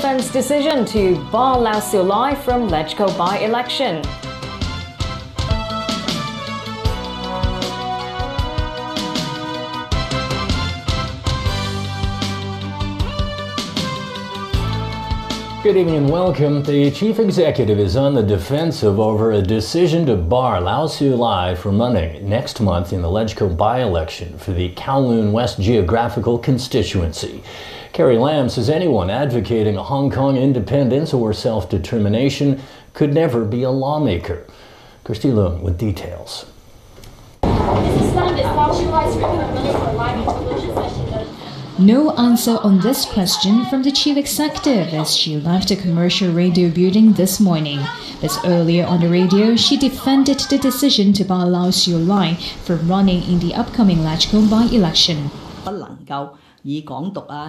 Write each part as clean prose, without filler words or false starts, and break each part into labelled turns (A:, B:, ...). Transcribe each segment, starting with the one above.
A: government's decision to bar Lau Siu Lai from LegCo by-election.
B: Good evening and welcome. The chief executive is on the defensive over a decision to bar Lau Siu Lai from running next month in the LegCo by-election for the Kowloon West geographical constituency. Carrie Lam says anyone advocating a Hong Kong independence or self-determination could never be a lawmaker. Christy Leung with details.
C: No answer on this question from the chief executive as she left a commercial radio building this morning. But earlier on the radio, she defended the decision to bar Lau Siu Lai from running in the upcoming LegCo by-election.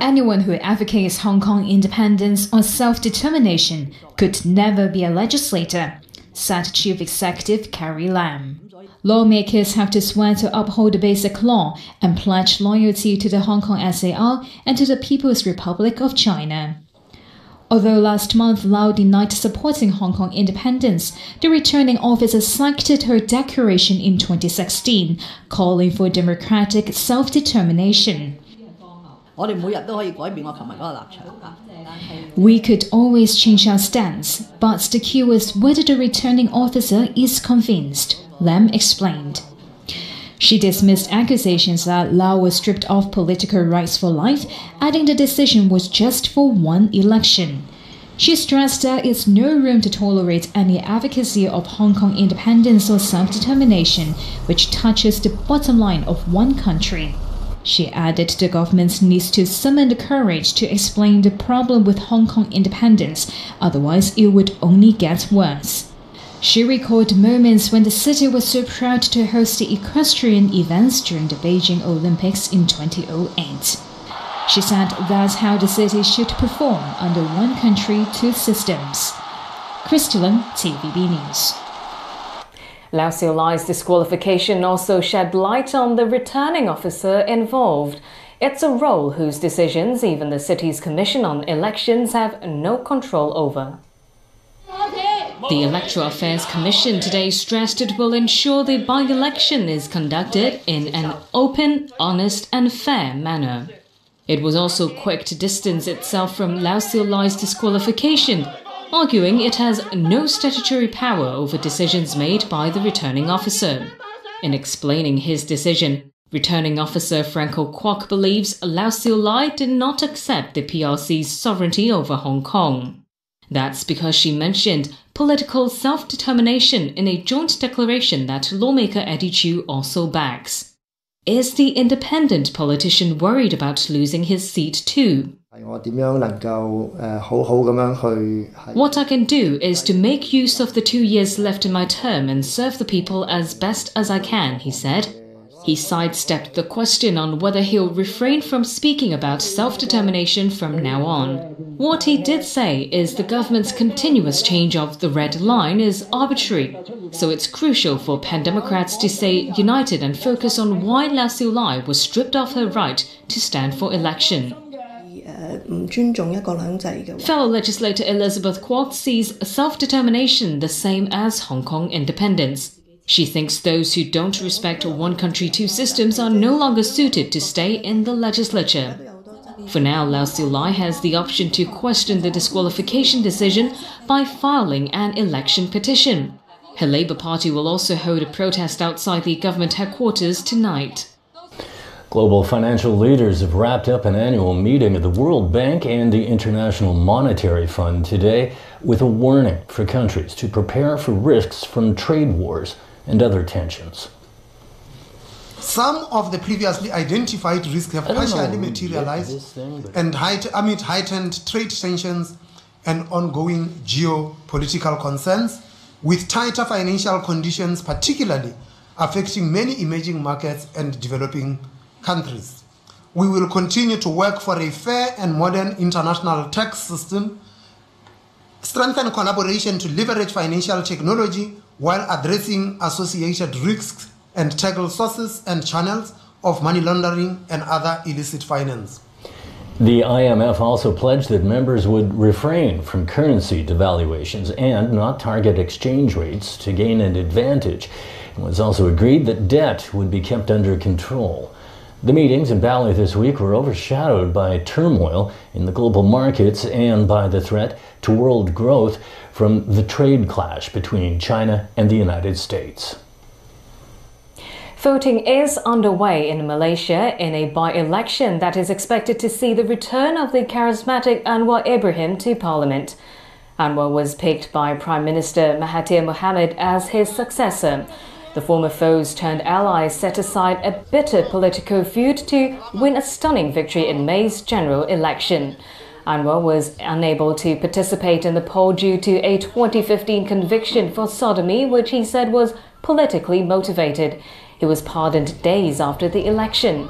C: Anyone who advocates Hong Kong independence or self-determination could never be a legislator, said Chief Executive Carrie Lam. Lawmakers have to swear to uphold the Basic Law and pledge loyalty to the Hong Kong SAR and to the People's Republic of China. Although last month Lau denied supporting Hong Kong independence, the returning officer cited her declaration in 2016, calling for democratic self-determination. We could always change our stance, but the key is whether the returning officer is convinced, Lam explained. She dismissed accusations that Lau was stripped of political rights for life, adding the decision was just for one election. She stressed there is no room to tolerate any advocacy of Hong Kong independence or self-determination, which touches the bottom line of one country. She added the government needs to summon the courage to explain the problem with Hong Kong independence, otherwise it would only get worse. She recalled moments when the city was so proud to host the equestrian events during the Beijing Olympics in 2008. She said that's how the city should perform under one country, two systems. Christy Leung, TVB News.
A: Lau Siu Lai's disqualification also shed light on the returning officer involved. It's a role whose decisions even the city's Commission on Elections have no control over.
D: The Electoral Affairs Commission today stressed it will ensure the by-election is conducted in an open, honest and fair manner. It was also quick to distance itself from Lau Siu Lai's disqualification, arguing it has no statutory power over decisions made by the returning officer. In explaining his decision, returning officer Franco Kwok believes Lau Siu Lai did not accept the PRC's sovereignty over Hong Kong. That's because she mentioned political self-determination in a joint declaration that lawmaker Eddie Chu also backs. Is the independent politician worried about losing his seat too?
E: What
D: I can do is to make use of the 2 years left in my term and serve the people as best as I can, he said. He sidestepped the question on whether he'll refrain from speaking about self-determination from now on. What he did say is the government's continuous change of the red line is arbitrary, so it's crucial for pan-democrats to stay united and focus on why Lau Siu Lai was stripped of her right to stand for election. Fellow legislator Elizabeth Kwok sees self-determination the same as Hong Kong independence. She thinks those who don't respect one country, two systems are no longer suited to stay in the legislature. For now, Lau Siu Lai has the option to question the disqualification decision by filing an election petition. Her Labour Party will also hold a protest outside the government headquarters tonight.
B: Global financial leaders have wrapped up an annual meeting of the World Bank and the International Monetary Fund today with a warning for countries to prepare for risks from trade wars and other tensions.
F: Some of the previously identified risks have partially materialized and amid heightened trade tensions and ongoing geopolitical concerns, with tighter financial conditions particularly affecting many emerging markets and developing countries. We will continue to work for a fair and modern international tax system, strengthen collaboration to leverage financial technology while addressing associated risks and tackle sources and channels of money laundering and other illicit finance.
B: The IMF also pledged that members would refrain from currency devaluations and not target exchange rates to gain an advantage. It was also agreed that debt would be kept under control. The meetings in Bali this week were overshadowed by turmoil in the global markets and by the threat to world growth from the trade clash between China and the United States.
A: Voting is underway in Malaysia in a by-election that is expected to see the return of the charismatic Anwar Ibrahim to Parliament. Anwar was picked by Prime Minister Mahathir Mohamad as his successor. The former foes turned allies set aside a bitter political feud to win a stunning victory in May's general election. Anwar was unable to participate in the poll due to a 2015 conviction for sodomy, which he said was politically motivated. He was pardoned days after the election.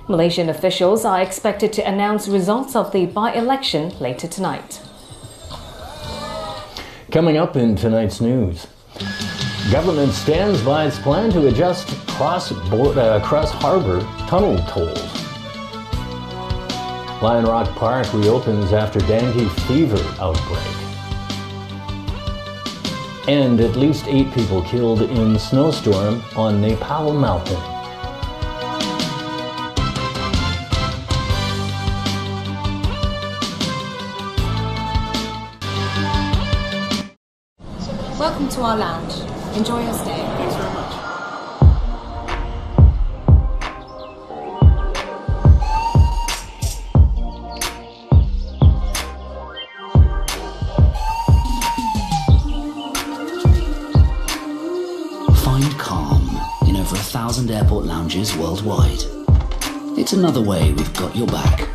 A: Malaysian officials are expected to announce results of the by-election later tonight.
B: Coming up in tonight's news, government stands by its plan to adjust cross-harbor tunnel tolls. Lion Rock Park reopens after dengue fever outbreak. And at least 8 people killed in snowstorm on Nepal Mountain.
E: Welcome to our lounge. Enjoy your stay.
G: Thanks very much.
H: Find calm in over 1,000 airport lounges worldwide. It's another way we've got your back.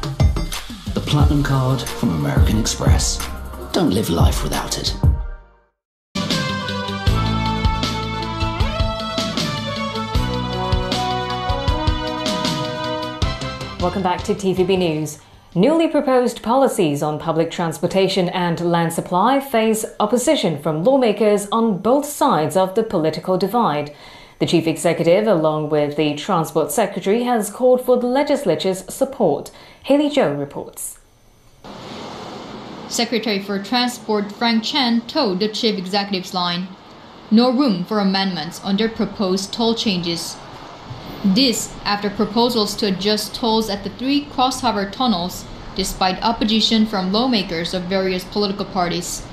H: The Platinum Card from American Express. Don't live life without it.
A: Welcome back to TVB News. Newly proposed policies on public transportation and land supply face opposition from lawmakers on both sides of the political divide. The Chief Executive, along with the Transport Secretary, has called for the legislature's support. Haley Zhou reports.
I: Secretary for Transport Frank Chan told the Chief Executive's line, "No room for amendments on their proposed toll changes." This after proposals to adjust tolls at the 3 cross-harbor tunnels, despite opposition from lawmakers of various political parties.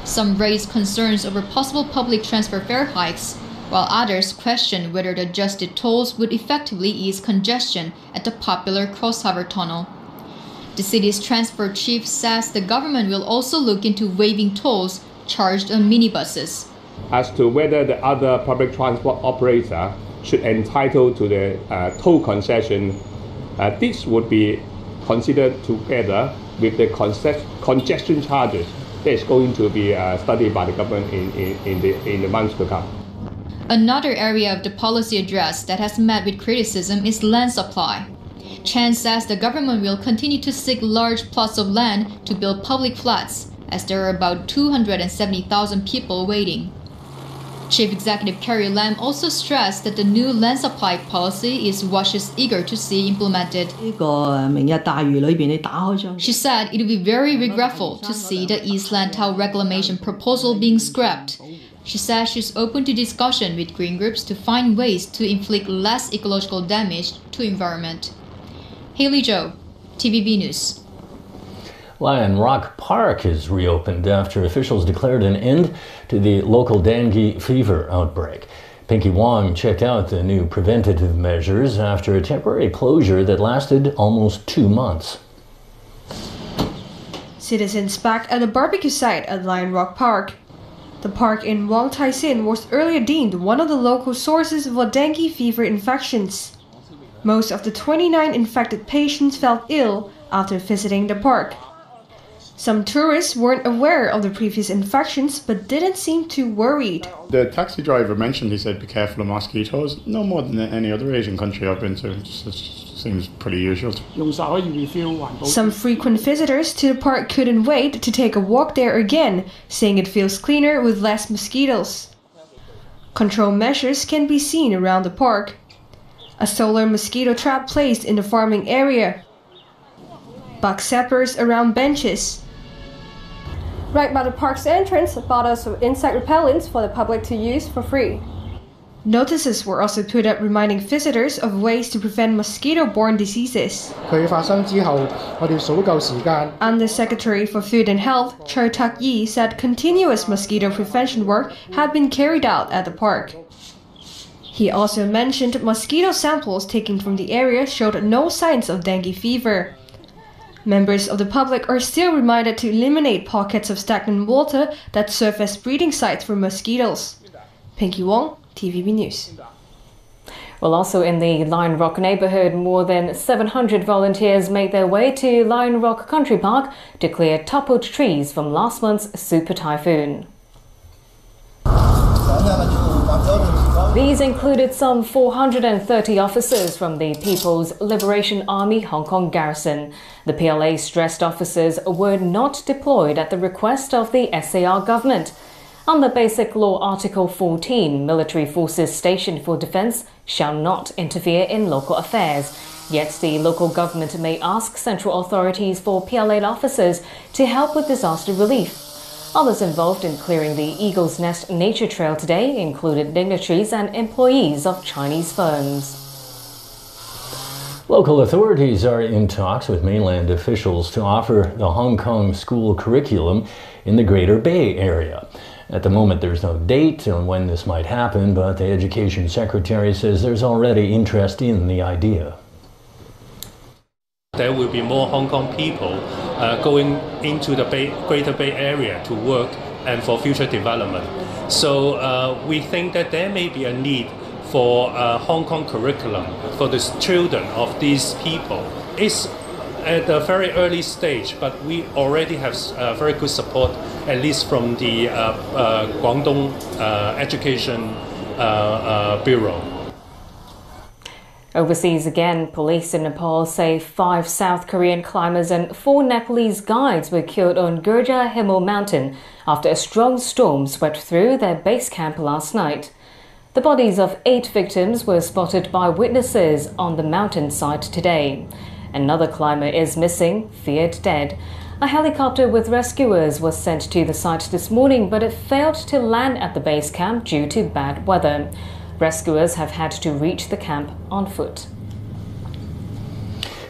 I: Some raised concerns over possible public transfer fare hikes, while others questioned whether the adjusted tolls would effectively ease congestion at the popular cross-harbor tunnel. The city's transport chief says the government will also look into waiving tolls charged on minibuses.
J: As to whether the other public transport operator should entitle to the toll concession, this would be considered together with the congestion charges that is going to be studied by the government in the months to come.
I: Another area of the policy address that has met with criticism is land supply. Chan says the government will continue to seek large plots of land to build public flats, as there are about 270,000 people waiting. Chief Executive Carrie Lam also stressed that the new land supply policy is what she's eager to see implemented. She said it would be very regretful to see the East Lantau reclamation proposal being scrapped. She says she's open to discussion with green groups to find ways to inflict less ecological damage to environment. Haley Zhou, TVB News.
B: Lion Rock Park is reopened after officials declared an end to the local dengue fever outbreak. Pinky Wong checked out the new preventative measures after a temporary closure that lasted almost 2 months.
K: Citizens back at the barbecue site at Lion Rock Park. The park in Wong Tai Sin was earlier deemed one of the local sources for dengue fever infections. Most of the 29 infected patients felt ill after visiting the park. Some tourists weren't aware of the previous infections but didn't seem too worried.
G: The taxi driver mentioned, he said, be careful of mosquitoes. No more than any other Asian country I've been to. It just seems pretty usual.
K: Some frequent visitors to the park couldn't wait to take a walk there again, saying it feels cleaner with less mosquitoes. Control measures can be seen around the park. A solar mosquito trap placed in the farming area. bug zappers around benches.
L: Right by the park's entrance, bottles of insect repellents for the public to use for free.
K: Notices were also put up reminding visitors of ways to prevent mosquito-borne diseases. Undersecretary for Food and Health, Cho Tak-yi, said continuous mosquito prevention work had been carried out at the park. He also mentioned mosquito samples taken from the area showed no signs of dengue fever. Members of the public are still reminded to eliminate pockets of stagnant water that serve as breeding sites for mosquitoes. Pinky Wong, TVB News.
A: Well, also in the Lion Rock neighborhood, more than 700 volunteers made their way to Lion Rock Country Park to clear toppled trees from last month's super typhoon. These included some 430 officers from the People's Liberation Army Hong Kong Garrison. The PLA stressed officers were not deployed at the request of the SAR government. Under Basic Law Article 14, military forces stationed for defence shall not interfere in local affairs. Yet the local government may ask central authorities for PLA officers to help with disaster relief. Others involved in clearing the Eagle's Nest Nature Trail today included dignitaries and employees of Chinese firms.
B: Local authorities are in talks with mainland officials to offer the Hong Kong school curriculum in the Greater Bay Area. At the moment, there's no date on when this might happen, but the Education Secretary says there's already interest in the idea.
M: There will be more Hong Kong people going into the Greater Bay Area to work and for future development. So we think that there may be a need for a Hong Kong curriculum for the children of these people. It's at a very early stage, but we already have very good support, at least from the Guangdong Education Bureau.
A: Overseas again, police in Nepal say 5 South Korean climbers and 4 Nepalese guides were killed on Gurja Himal Mountain after a strong storm swept through their base camp last night. The bodies of 8 victims were spotted by witnesses on the mountainside today. Another climber is missing, feared dead. A helicopter with rescuers was sent to the site this morning, but it failed to land at the base camp due to bad weather. Rescuers have had to reach the camp on foot.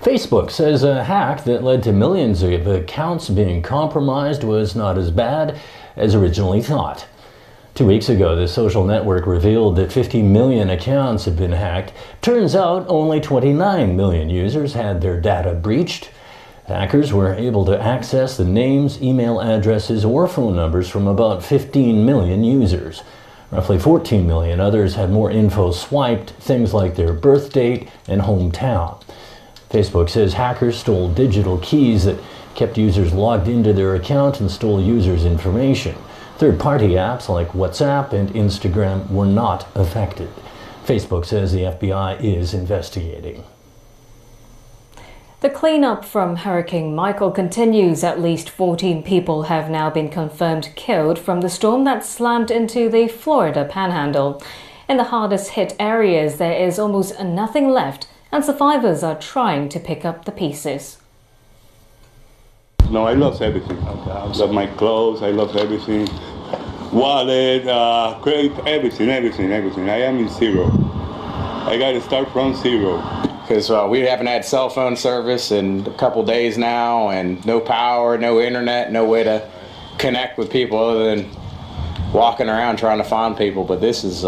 B: Facebook says a hack that led to millions of accounts being compromised was not as bad as originally thought. 2 weeks ago, the social network revealed that 50 million accounts had been hacked. Turns out only 29 million users had their data breached. Hackers were able to access the names, email addresses, or phone numbers from about 15 million users. Roughly 14 million others had more info swiped, things like their birth date and hometown. Facebook says hackers stole digital keys that kept users logged into their account and stole users' information. Third-party apps like WhatsApp and Instagram were not affected. Facebook says the FBI is investigating.
A: The cleanup from Hurricane Michael continues. At least 14 people have now been confirmed killed from the storm that slammed into the Florida Panhandle. In the hardest hit areas, there is almost nothing left, and survivors are trying to pick up the pieces.
N: No, I lost everything. I love my clothes, I lost everything. Wallet, crate, everything. I am in zero. I got to start from zero.
O: Because we haven't had cell phone service in a couple days now, and no power, no internet, no way to connect with people other than walking around trying to find people. But this is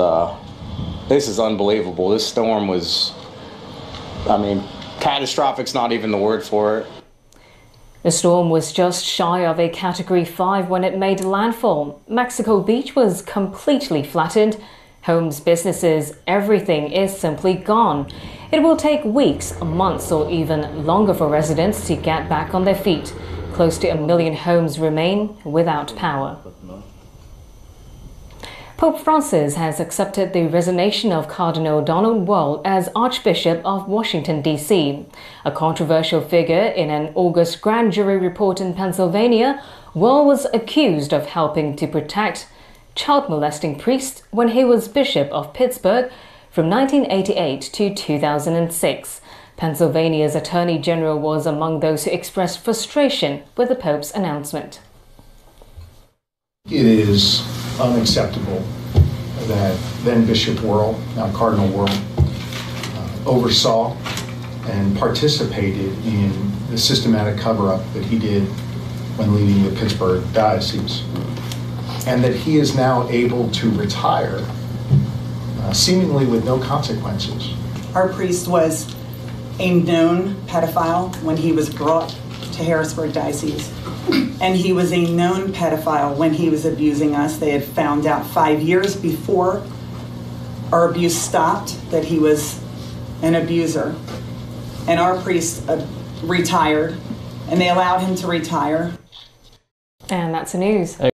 O: unbelievable. This storm was, I mean, catastrophic's not even the word for it.
A: The storm was just shy of a Category 5 when it made landfall. Mexico Beach was completely flattened. Homes, businesses, everything is simply gone. It will take weeks, months, or even longer for residents to get back on their feet. Close to 1 million homes remain without power. Pope Francis has accepted the resignation of Cardinal Donald Wuerl as Archbishop of Washington, D.C. A controversial figure in an August grand jury report in Pennsylvania, Wuerl was accused of helping to protect child-molesting priests when he was Bishop of Pittsburgh from 1988 to 2006. Pennsylvania's Attorney General was among those who expressed frustration with the Pope's announcement.
P: It is unacceptable that then Bishop Wuerl, now Cardinal Wuerl, oversaw and participated in the systematic cover-up that he did when leading the Pittsburgh Diocese, and that he is now able to retire seemingly with no consequences.
Q: Our priest was a known pedophile when he was brought to Harrisburg Diocese, and he was a known pedophile when he was abusing us. They had found out 5 years before our abuse stopped that he was an abuser, and our priest retired, and they allowed him to retire.
A: And that's the news.